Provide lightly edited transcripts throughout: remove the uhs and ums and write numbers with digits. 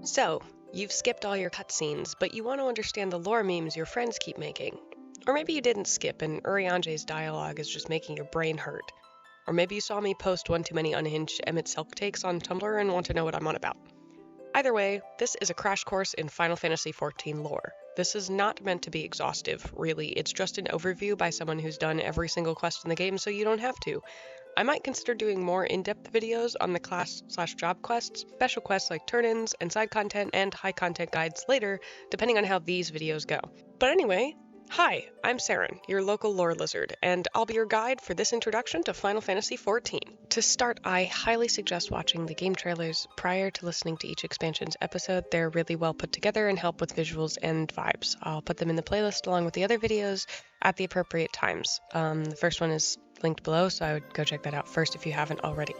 So, you've skipped all your cutscenes, but you want to understand the lore memes your friends keep making. Or maybe you didn't skip and Urianje's dialogue is just making your brain hurt. Or maybe you saw me post one too many unhinged Emmett Selk takes on Tumblr and want to know what I'm on about. Either way, this is a crash course in Final Fantasy XIV lore. This is not meant to be exhaustive, really. It's just an overview by someone who's done every single quest in the game, so you don't have to. I might consider doing more in-depth videos on the class/job quests, special quests like turn-ins, and side content and high-content guides later, depending on how these videos go. But anyway, hi, I'm Saren, your local lore lizard, and I'll be your guide for this introduction to Final Fantasy XIV. To start, I highly suggest watching the game trailers prior to listening to each expansion's episode. They're really well put together and help with visuals and vibes. I'll put them in the playlist along with the other videos at the appropriate times. The first one is linked below, so I would go check that out first if you haven't already.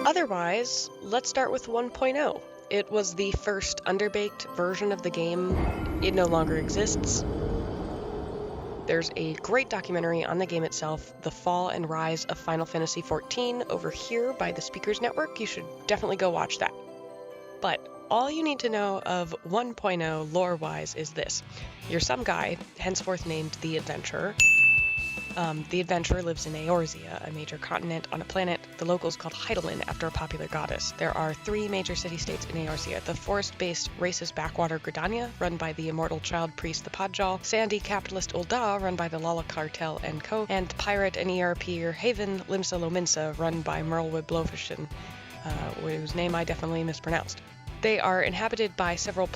Otherwise, let's start with 1.0. It was the first underbaked version of the game. It no longer exists. There's a great documentary on the game itself, The Fall and Rise of Final Fantasy XIV, over here by the Speakers Network. You should definitely go watch that. But all you need to know of 1.0 lore-wise is this. You're some guy, henceforth named the Adventurer. The Adventurer lives in Eorzea, a major continent on a planet the locals called Hydaelyn after a popular goddess. There are 3 major city-states in Eorzea: the forest-based racist backwater Gridania, run by the immortal child priest the Podjal, sandy capitalist Ul'dah, run by the Lala Cartel and Co., and pirate and ERPer Haven Limsa Lominsa, run by Merlwyb Blofishin, whose name I definitely mispronounced. They are inhabited by several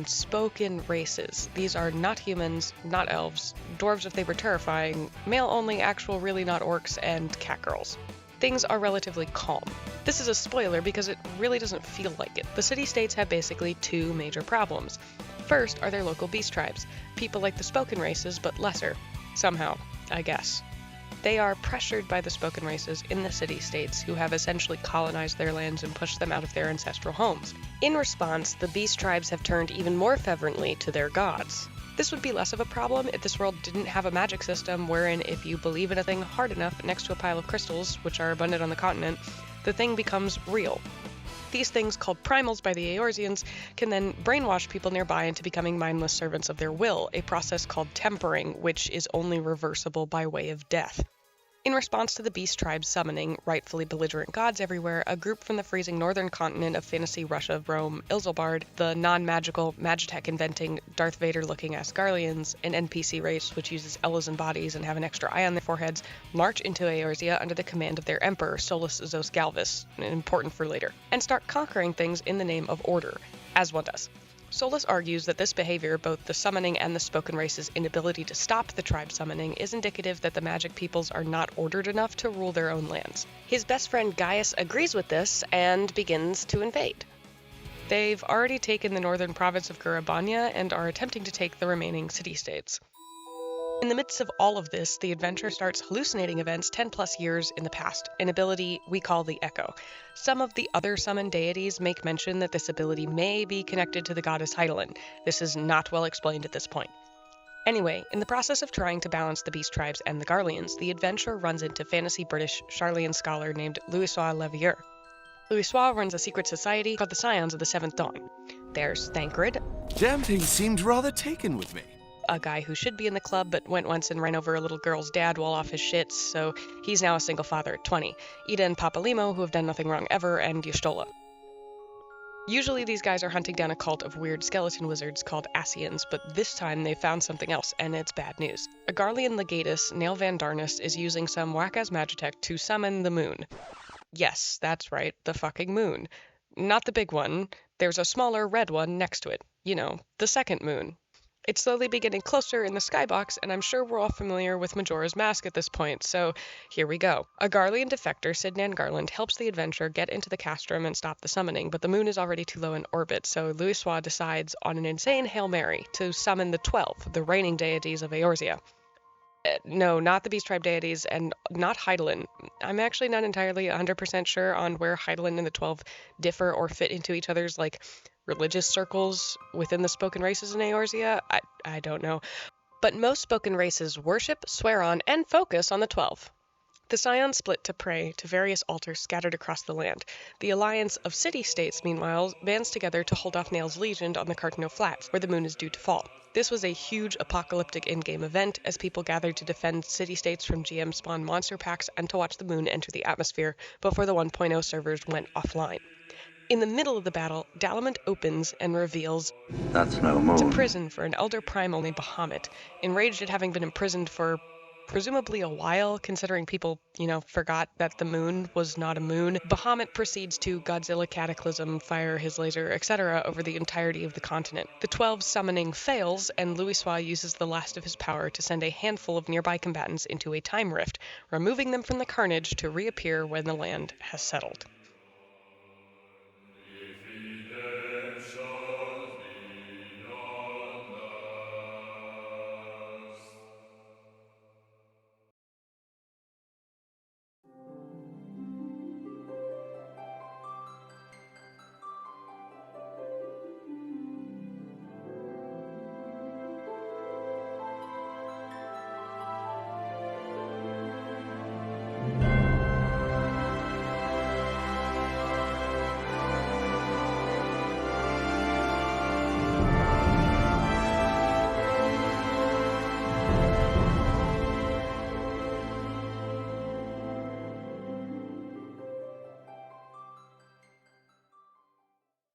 spoken races. These are not humans, not elves, dwarves if they were terrifying, male only, actual really not orcs, and cat girls. Things are relatively calm. This is a spoiler because it really doesn't feel like it. The city-states have basically 2 major problems. First are their local beast tribes, people like the spoken races but lesser. Somehow, I guess. They are pressured by the spoken races in the city-states who have essentially colonized their lands and pushed them out of their ancestral homes. In response, the beast tribes have turned even more fervently to their gods. This would be less of a problem if this world didn't have a magic system wherein if you believe in a thing hard enough next to a pile of crystals, which are abundant on the continent, the thing becomes real. These things, called Primals by the Eorzeans, can then brainwash people nearby into becoming mindless servants of their will, a process called tempering, which is only reversible by way of death. In response to the beast tribes summoning rightfully belligerent gods everywhere, a group from the freezing northern continent of fantasy Russia, Rome, Ilzilbard, the non-magical, magitech-inventing, Darth Vader-looking Garleans, an NPC race which uses Ellison bodies and have an extra eye on their foreheads, march into Eorzea under the command of their emperor, Solus Zos Galvus, important for later, and start conquering things in the name of order, as one does. Solus argues that this behavior, both the summoning and the spoken race's inability to stop the tribe summoning, is indicative that the magic peoples are not ordered enough to rule their own lands. His best friend Gaius agrees with this and begins to invade. They've already taken the northern province of Gurabanya and are attempting to take the remaining city-states. In the midst of all of this, the adventurer starts hallucinating events 10 plus years in the past, an ability we call the Echo. Some of the other summoned deities make mention that this ability may be connected to the goddess Hydaelyn. This is not well explained at this point. Anyway, in the process of trying to balance the beast tribes and the Garleans, the adventurer runs into fantasy British Charlian scholar named Louisoix Levier. Louisoix runs a secret society called the Scions of the Seventh Dawn. There's Thancred. Damn thing seemed rather taken with me. A guy who should be in the club but went once and ran over a little girl's dad while off his shits, so he's now a single father at 20. Ida and Papalimo, who have done nothing wrong ever, and Y'shtola. Usually these guys are hunting down a cult of weird skeleton wizards called Ascians, but this time they found something else, and it's bad news. A Garlean legatus, Nail Van Darnus, is using some whack-ass magitech to summon the moon. Yes, that's right, the fucking moon. Not the big one. There's a smaller red one next to it. You know, the second moon. It's slowly getting closer in the skybox, and I'm sure we're all familiar with Majora's Mask at this point, so here we go. A Garlean defector, Sidnan Garland, helps the adventurer get into the castrum and stop the summoning, but the moon is already too low in orbit, so Louisoix decides on an insane Hail Mary to summon the 12, the reigning deities of Eorzea. No, not the Beast Tribe deities, and not Hydaelyn. I'm actually not entirely 100% sure on where Hydaelyn and the 12 differ or fit into each other's, religious circles within the spoken races in Eorzea. I don't know. But most spoken races worship, swear on, and focus on the 12. The Scions split to pray to various altars scattered across the land. The alliance of city-states, meanwhile, bands together to hold off Nael's legion on the Cartano Flats, where the moon is due to fall. This was a huge apocalyptic in-game event as people gathered to defend city-states from GM-spawned monster packs and to watch the moon enter the atmosphere before the 1.0 servers went offline. In the middle of the battle, Dalamont opens and reveals That's no moon. it's a prison for an elder primal named Bahamut, enraged at having been imprisoned for presumably a while, considering people, forgot that the moon was not a moon. Bahamut proceeds to Godzilla Cataclysm, fire his laser, etc. over the entirety of the continent. The 12 summoning fails, and Louisoix uses the last of his power to send a handful of nearby combatants into a time rift, removing them from the carnage to reappear when the land has settled.